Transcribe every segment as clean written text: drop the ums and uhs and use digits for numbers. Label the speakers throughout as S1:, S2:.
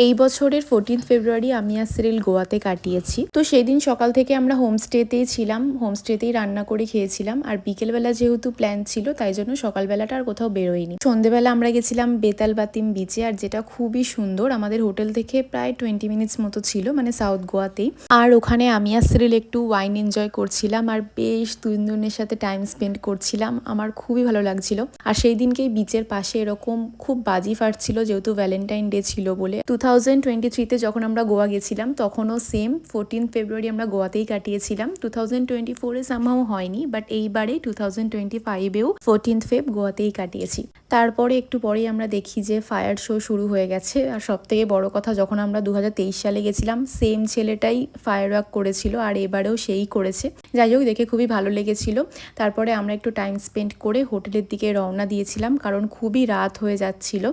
S1: এই বছরের 14 ফেব্রুয়ারি আমি আর সিরিল গোয়াতে কাটিয়েছি। তো সেই দিন সকাল থেকে আমরা হোমস্টেতেই ছিলাম, হোমস্টেতেই রান্না করে খেয়েছিলাম। আর বিকেলবেলা যেহেতু প্ল্যান ছিল তাই জন্য সকালবেলাটা আর কোথাও বেরোয়নি। সন্ধেবেলা আমরা গেছিলাম বেতালবাতিম বিচে, আর যেটা খুবই সুন্দর। আমাদের হোটেল থেকে প্রায় 20 মিনিটস মতো ছিল, মানে সাউথ গোয়াতেই। আর ওখানে আমি আর সিরিল একটু ওয়াইন এনজয় করছিলাম আর বেশ দুজনের সাথে টাইম স্পেন্ড করছিলাম। আমার খুবই ভালো লাগছিল। আর সেই দিনকেই বিচের পাশে এরকম খুব বাজি ফাটছিল, যেহেতু ভ্যালেন্টাইন ডে ছিল বলে। 2023-তে যখন আমরা গোয়া গেছিলাম তখনও সেম 14 ফেব্রুয়ারি আমরা গোয়াতেই কাটিয়েছিলাম। 2024-এ সামহাও হয়নি, বাট এইবারে 2025-এও 14 ফেব গোয়াতেই কাটিয়েছি। তারপরে একটু পরেই আমরা দেখি যে ফায়ার শো শুরু হয়ে গেছে। আর সব থেকে বড় কথা, যখন আমরা 2023 সালে গেছিলাম সেম ছেলেটাই ফায়ার ওয়ার্ক করেছিল, আর এবারেও সেই করেছে। যাই হোক, দেখে খুবই ভালো লেগেছিল। তারপরে আমরা একটু টাইম স্পেন্ড করে হোটেলের দিকে রওনা দিয়েছিলাম, কারণ খুবই রাত হয়ে যাচ্ছিল।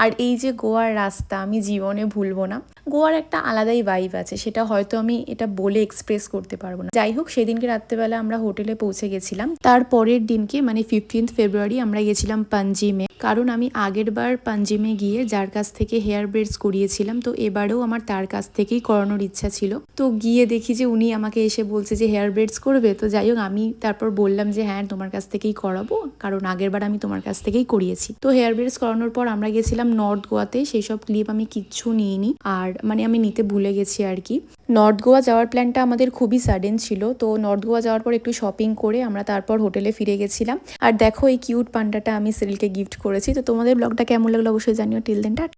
S1: আর এই যে গোয়ার রাস্তা আমি জীবনে ভুলবো না। গোয়ার একটা আলাদাই ভাইব আছে, সেটা হয়তো আমি এটা বলে এক্সপ্রেস করতে পারবো না। যাই হোক, সেদিনকে রাত্রেবেলা আমরা হোটেলে পৌঁছে গেছিলাম। তার পরের দিনকে মানে 15 ফেব্রুয়ারি আমরা গেছিলাম পাঞ্জিমে, কারণ আমি আগের বার পাঞ্জিমে গিয়ে যার কাছ থেকে হেয়ার ব্রেডস করিয়েছিলাম, তো এবারেও আমার তার কাছ থেকেই করানোর ইচ্ছা ছিল। তো গিয়ে দেখি যে উনি আমাকে এসে বলছে যে হেয়ার ব্রেডস করবে। তো যাই হোক, আমি তারপর বললাম যে হ্যাঁ, তোমার কাছ থেকেই করাবো, কারণ আগের বার আমি তোমার কাছ থেকেই করিয়েছি। তো হেয়ার ব্রেডস করানোর পর আমরা গেছিলাম নর্থ গোয়াতে। সেই সব ক্লিপ আমি কিচ্ছু নিইনি, আর মানে আমি নিতে ভুলে গেছি আর কি। নর্থ গোয়া যাওয়ার প্ল্যানটা আমাদের খুবই সাডেন ছিল। তো নর্থ গোয়া যাওয়ার পর একটু শপিং করে আমরা তারপর হোটেলে ফিরে গেছিলাম। আর দেখো, এই কিউট পান্ডাটা আমি সিরিলকে গিফট করেছি। তো তোমাদের ব্লগটা কেমন লাগলো অবশ্যই জানিও। Till then tata.